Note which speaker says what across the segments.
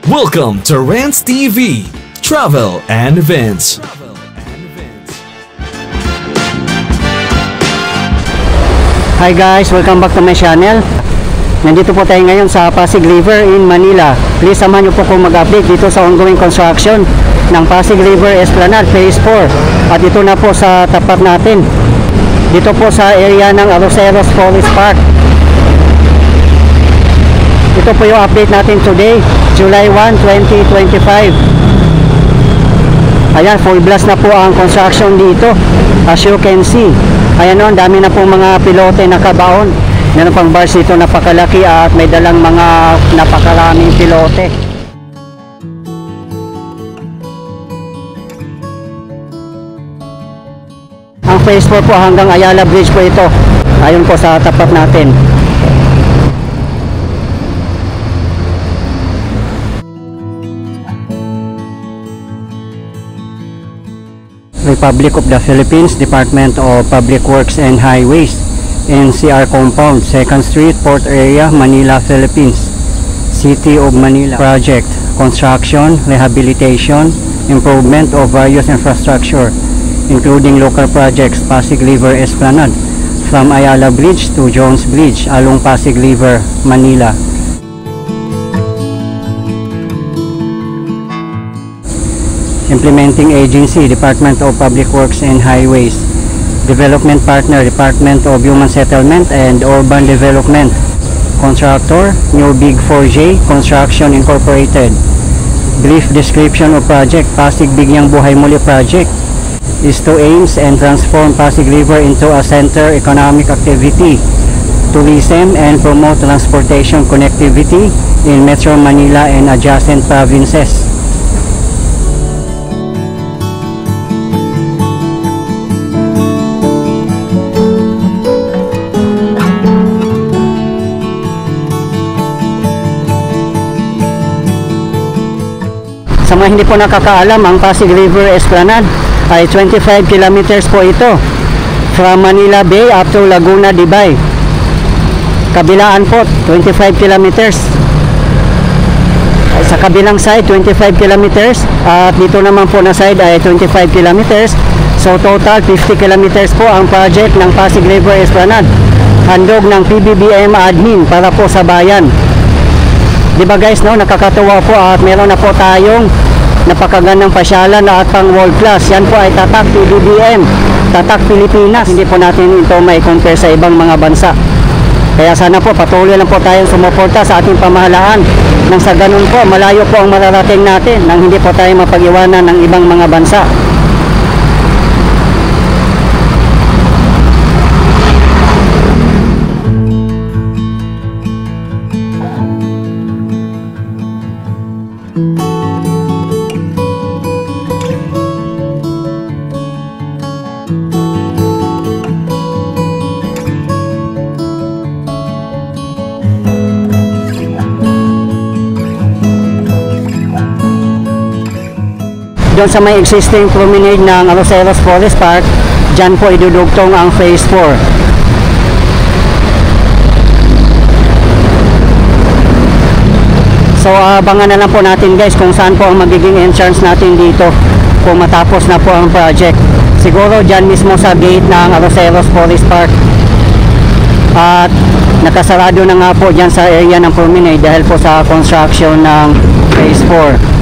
Speaker 1: Welcome to Rants TV, Travel and Events.
Speaker 2: Hi guys, welcome back to my channel. Nandito po tayo ngayon sa Pasig River in Manila. Please samahan niyo po kung mag-update dito sa ongoing construction ng Pasig River Esplanade Phase 4. At ito na po sa tapat natin. Dito po sa area ng Arroceros Forest Park. Ito po yung update natin today, July 1, 2025. Ayan, full blast na po ang construction dito. As you can see, ayan o, ang dami na po mga pilote nakabaon. Meron pang bars dito napakalaki at may dalang mga napakaraming pilote. Ang phase 4 po hanggang Ayala Bridge po ito. Ayun po sa tapat natin. Republic of the Philippines, Department of Public Works and Highways, NCR Compound, 2nd Street, Port Area, Manila, Philippines. City of Manila project, construction, rehabilitation, improvement of various infrastructure, including local projects, Pasig River Esplanade, from Ayala Bridge to Jones Bridge, along Pasig River, Manila. Implementing agency, Department of Public Works and Highways. Development partner, Department of Human Settlement and Urban Development. Contractor, New Big 4J Construction Incorporated. Brief description of project, Pasig Bigyang Buhay Muli project is to aim and transform Pasig River into a center economic activity, tourism, and promote transportation connectivity in Metro Manila and adjacent provinces. Sa mga hindi po nakakaalam, ang Pasig River Esplanade ay 25 kilometers po ito from Manila Bay up to Laguna de Bay. Kabilaan po 25 kilometers, sa kabilang side 25 kilometers, at dito naman po na side ay 25 kilometers. So total 50 kilometers po ang project ng Pasig River Esplanade. Handog ng PBBM admin para po sa bayan. Diba guys, no, nakakatuwa po at meron na po tayong napakagandang pasyalan at pang world class. Yan po ay tatak PBBM, tatak Pilipinas. Hindi po natin ito may compare sa ibang mga bansa. Kaya sana po patuloy lang po tayong sumuporta sa ating pamahalaan. Nang sa ganun po, malayo po ang mararating natin nang hindi po tayo mapag-iwanan ng ibang mga bansa. Doon sa may existing promenade ng Arroceros Forest Park, dyan po idudugtong ang Phase 4. So abangan na lang po natin guys kung saan po ang magiging entrance natin dito kung matapos na po ang project. Siguro dyan mismo sa gate ng Arroceros Forest Park. At nakasarado na nga po dyan sa area ng promenade dahil po sa construction ng Phase 4.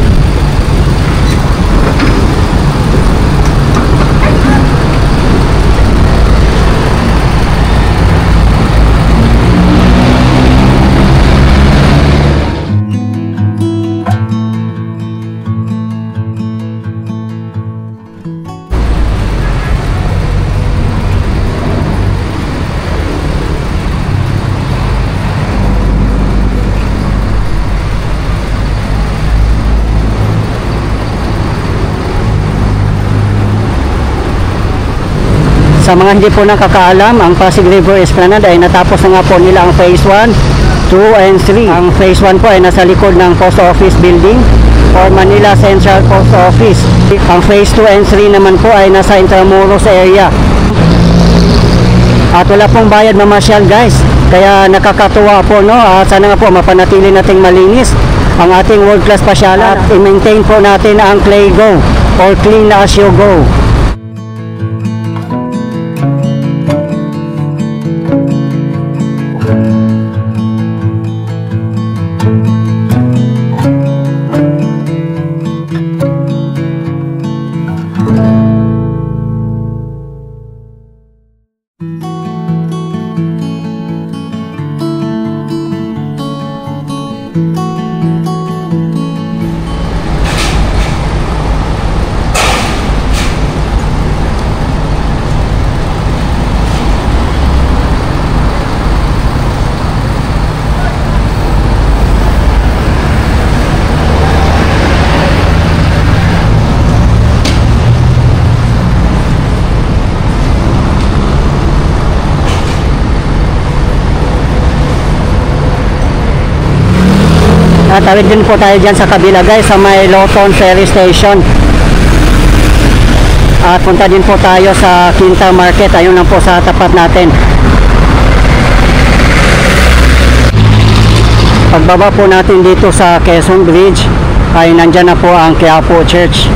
Speaker 2: Sa mga hindi po nakakaalam, ang Pasig River Esplanade ay natapos na nga po nila ang Phase 1, 2, and 3. Ang Phase 1 po ay nasa likod ng Post Office Building or Manila Central Post Office. Ang Phase 2 and 3 naman po ay nasa Intramuros area. At wala pong bayad mamasyal guys. Kaya nakakatuwa po, no? At sana nga po mapanatili nating malinis ang ating world class pasyalan at i-maintain po natin ang clay go or clean as you go. Tawid din po tayo dyan sa kabila guys, sa may Lawton Ferry Station. At punta din po tayo sa Quinta Market, ayun lang po sa tapat natin. Pagbaba po natin dito sa Quezon Bridge ay nandyan na po ang Quiapo Church.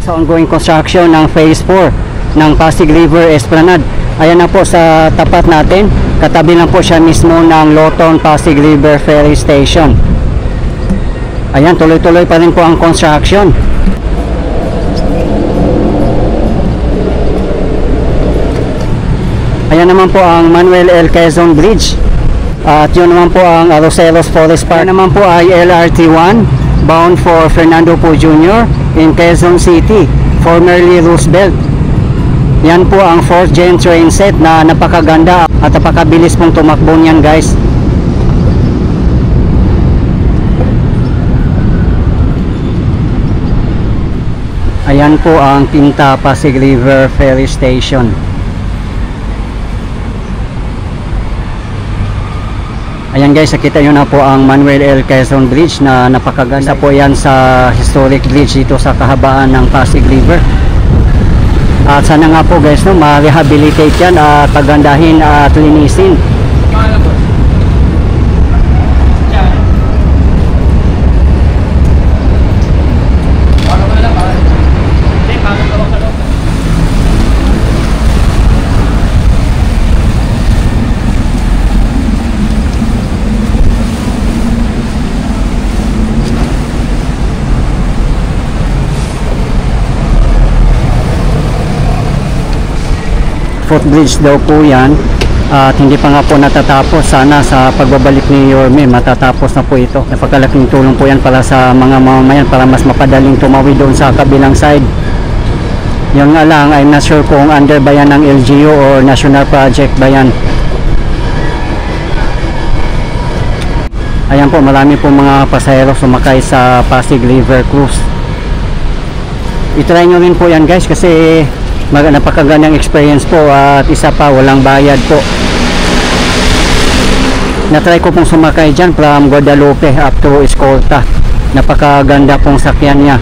Speaker 2: Sa ongoing construction ng Phase 4 ng Pasig River Esplanade. Ayan na po sa tapat natin, katabi lang po siya mismo ng Lawton Pasig River Ferry Station. Ayan, tuloy-tuloy pa rin po ang construction. Ayan naman po ang Manuel L. Quezon Bridge. At yun naman po ang Aroseros Forest Park. Ayan naman po ay LRT1 bound for Fernando Po Jr. in Quezon City, formerly Roosevelt. Yan po ang 4th gen train set na napakaganda at napakabilis pong tumakbo niyan guys. Ayan po ang Quinta Pasig River Ferry Station. Ayan guys, nakita nyo na po ang Manuel L. Quezon Bridge na napakaganda po yan sa historic bridge dito sa kahabaan ng Pasig River. At sana nga po guys, no, ma-rehabilitate yan at pagandahin at linisin. Footbridge daw po yan at hindi pa nga po natatapos. Sana sa pagbabalik ni Yorme matatapos na po ito. Napakalaking tulong po yan para sa mga mamamayan para mas mapadaling tumawid doon sa kabilang side. Yun nga lang, I'm not sure kung under ba yan ng LGU or national project ba yan. Ayan po, marami po mga pasahero sumakay sa Pasig River Cruise. I-try nyo rin po yan guys kasi napakagandang experience po at isa pa walang bayad po. Na-try ko pong sumakay dyan from Guadalupe up to Escolta. Napakaganda pong sakyan niya.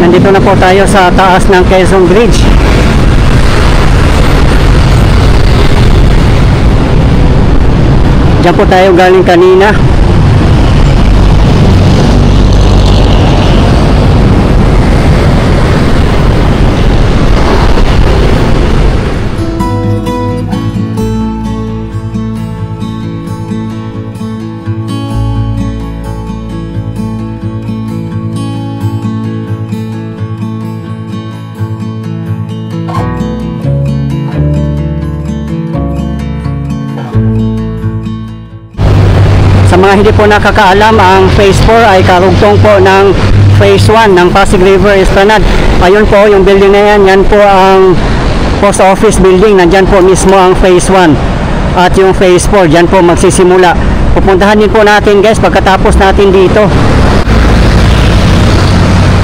Speaker 2: Nandito na po tayo sa taas ng Quezon Bridge. Diyan po tayo galing kanina. Sa mga hindi po nakakaalam, ang Phase 4 ay karugtong po ng Phase 1 ng Pasig River Esplanade. Ayun po, yung building na yan, yan po ang post office building. Nandyan po mismo ang Phase 1. At yung Phase 4, dyan po magsisimula. Pupuntahan din po natin guys pagkatapos natin dito,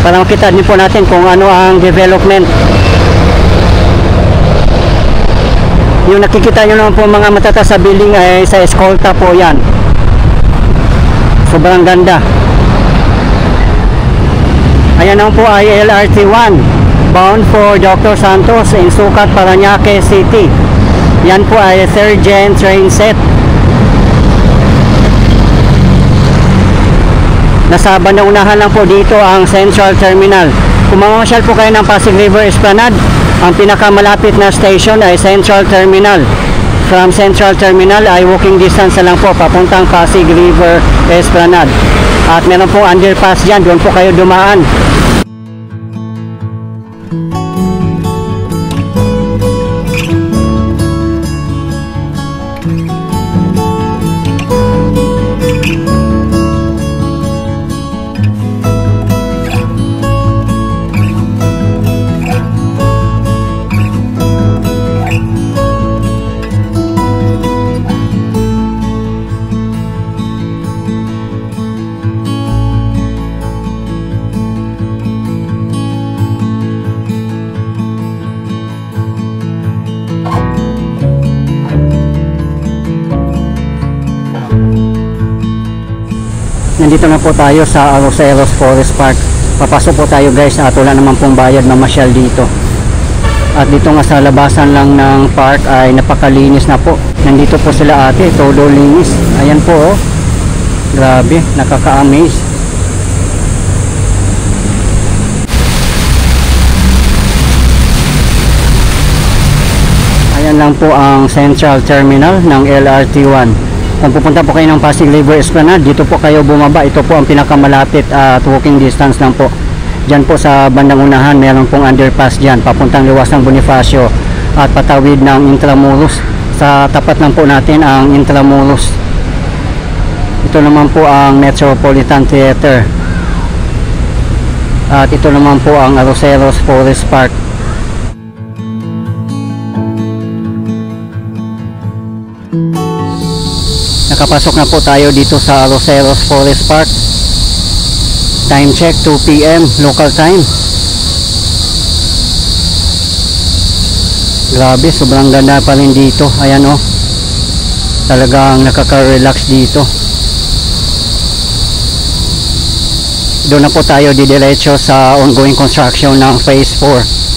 Speaker 2: para makita din po natin kung ano ang development. Yung nakikita nyo naman po mga matataas sa building ay sa Escolta po yan. Sobrang ganda. Ayan naman po ay LRT1 bound for Dr. Santos in Sucat, Parañaque City. Yan po ay 3rd gen train set. Nasa bandang unahan lang po dito ang Central Terminal. Kung mamasyal po kayo ng Pasig River Esplanade, ang pinakamalapit na station ay Central Terminal. From Central Terminal ay walking distance lang po papuntang Pasig River Esplanade. At meron pong underpass dyan, doon po kayo dumaan. Nandito na po tayo sa Arroceros Forest Park. Papasok po tayo guys at wala naman pong bayad mamasyal dito. At dito nga sa labasan lang ng park ay napakalinis na po. Nandito po sila ate, todo linis. Ayan po oh. Grabe, nakaka-amaze. Ayan lang po ang Central Terminal ng LRT1. Kung pupunta po kayo ng Pasig River Esplanade, dito po kayo bumaba. Ito po ang pinakamalapit at walking distance lang po. Diyan po sa bandang unahan, meron pong underpass dyan, papuntang Luwas ng Bonifacio at patawid ng Intramuros. Sa tapat lang po natin ang Intramuros. Ito naman po ang Metropolitan Theater. At ito naman po ang Arroceros Forest Park. Nakapasok na po tayo dito sa Arroceros Forest Park. Time check 2 PM local time. Grabe, sobrang ganda pa rin dito. Ayan oh. Talagang nakaka-relax dito. Doon na po tayo didiretso sa ongoing construction ng Phase 4.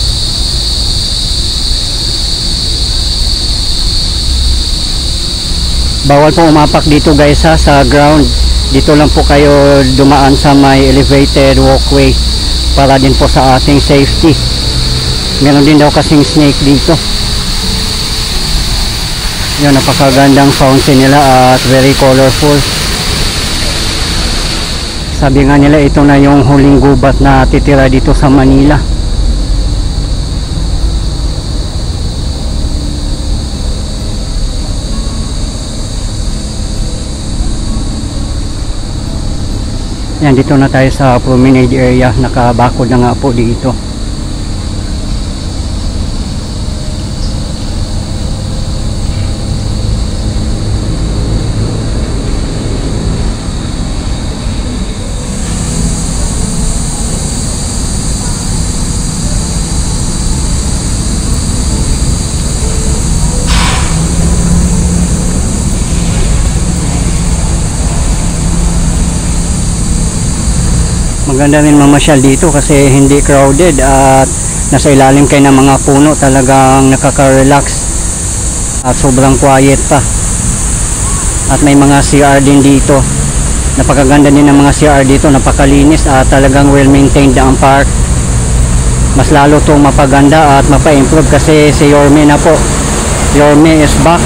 Speaker 2: Bawal po umapak dito guys ha, sa ground. Dito lang po kayo dumaan sa may elevated walkway para din po sa ating safety. Meron din daw kasing snake dito. Yan, napakagandang fountain nila at very colorful. Sabi nga nila ito na yung huling gubat na titira dito sa Manila. Yan, dito na tayo sa promenade area. Nakabakod na nga po dito. Maganda rin mamasyal dito kasi hindi crowded at nasa ilalim kayo ng mga puno, talagang nakaka-relax at sobrang quiet pa. At may mga CR din dito. Napakaganda din ng mga CR dito, napakalinis at talagang well maintained ang park. Mas lalo itong mapaganda at mapa-improve kasi si Yorme na po. Yorme is back.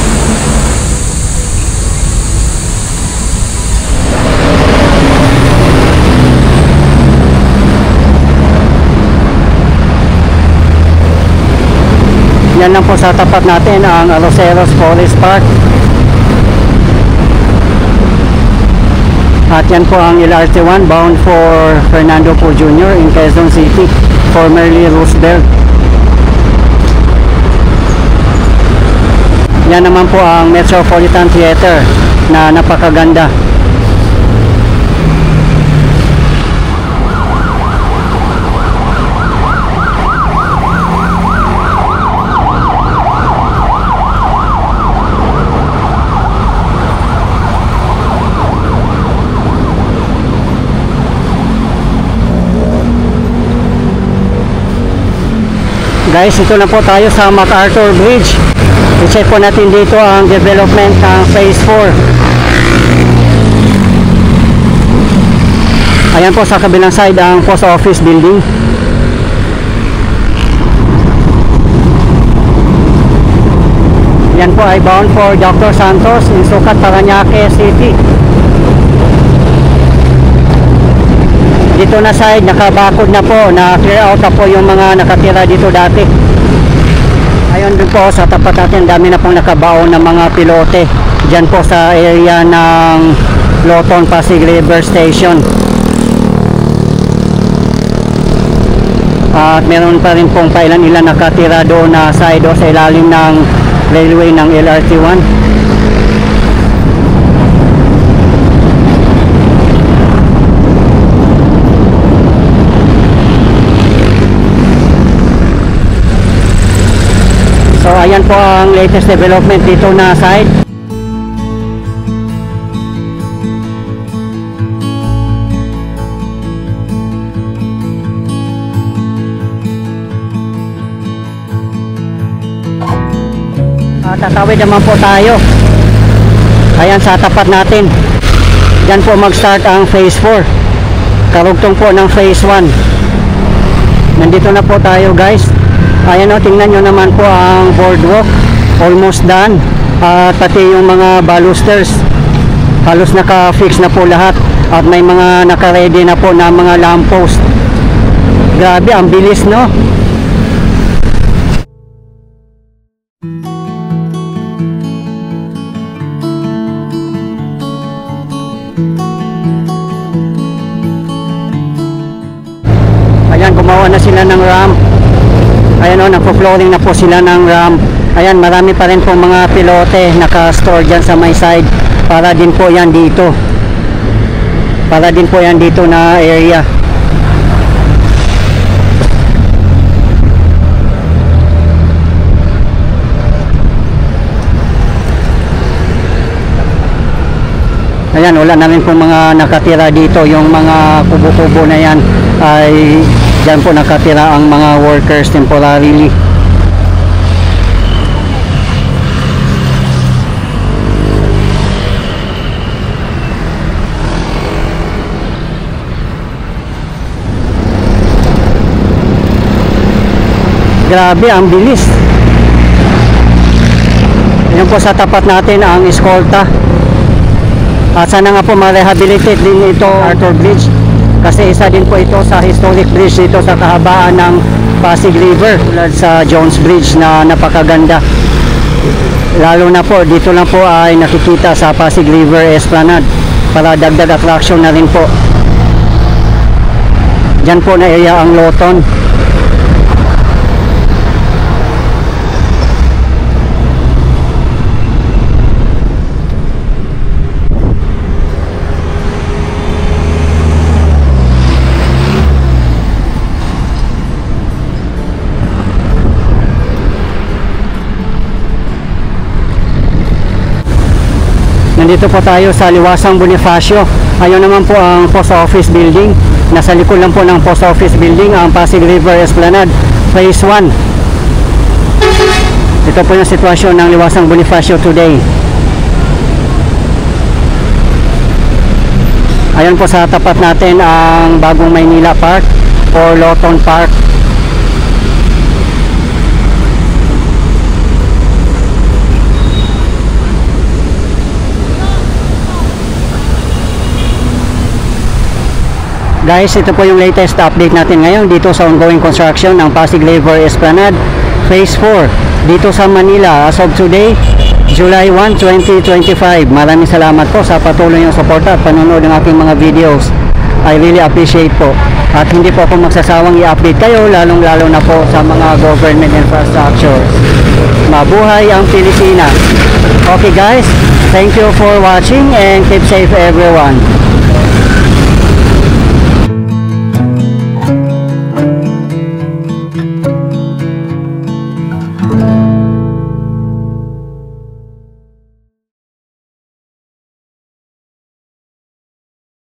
Speaker 2: Yan lang po sa tapat natin ang Arroceros Forest Park. At yan po ang LRT1 bound for Fernando Po Jr. in Quezon City, formerly Roosevelt. Yan naman po ang Metropolitan Theater na napakaganda. Guys, ito na po tayo sa MacArthur Bridge. I-check po natin dito ang development ng Phase 4. Ayan po sa kabilang side ang post office building. Yan po ay bound for Dr. Santos in Sucat, Parañaque City. Dito na side, nakabakod na po, na clear out na po yung mga nakatira dito dati. Ayun din po sa tapat natin, dami na pong nakabaon ng mga pilote dyan po sa area ng Loton Pasig River Station. At meron pa rin pong pailan-ilan nakatira doon na side o sa ilalim ng railway ng LRT1. So ayan po ang latest development dito na side. Tatawid naman po tayo. Ayan sa tapat natin. Diyan po mag-start ang Phase 4. Karugtong po ng Phase 1. Nandito na po tayo guys. Ayan o, tingnan nyo naman po ang boardwalk, almost done. Pati yung mga balusters halos naka-fix na po lahat. At may mga naka-ready na po na mga lamppost. Grabe, ang bilis no. Ayan, gumawa na sila ng ramp. Ayan o, nagpo-flooring na po sila ng ramp. Ayan, marami pa rin pong mga pilote naka-store dyan sa may side. Para din po yan dito. Para din po yan dito na area. Ayan, wala na rin pong mga nakatira dito. Yung mga kubo-kubo na yan ay dyan po nakatira ang mga workers temporarily. Grabe, ang bilis. Ayan po sa tapat natin ang eskolta. At sana nga po ma-rehabilitate din ito Arthur Bridge. Kasi isa din po ito sa historic bridge dito sa kahabaan ng Pasig River, tulad sa Jones Bridge na napakaganda. Lalo na po dito lang po ay nakikita sa Pasig River Esplanade para dagdag attraction na rin po. Diyan po na area ang Loton. Nandito po tayo sa Liwasang Bonifacio. Ayun naman po ang post office building. Nasa likod lang po ng Post Office Building ang Pasig River Esplanade Phase 1. Ito po yung sitwasyon ng Liwasang Bonifacio today. Ayan po sa tapat natin ang Bagong Maynila Park or Lawton Park. Guys, ito po yung latest update natin ngayon dito sa ongoing construction ng Pasig River Esplanade Phase 4 dito sa Manila as of today, July 1, 2025. Maraming salamat po sa patuloy niyong suporta at panonood ng aking mga videos. I really appreciate po. At hindi po ako magsasawang i-update kayo, lalong-lalo na po sa mga government infrastructure. Mabuhay ang Pilipinas. Okay guys, thank you for watching and keep safe everyone.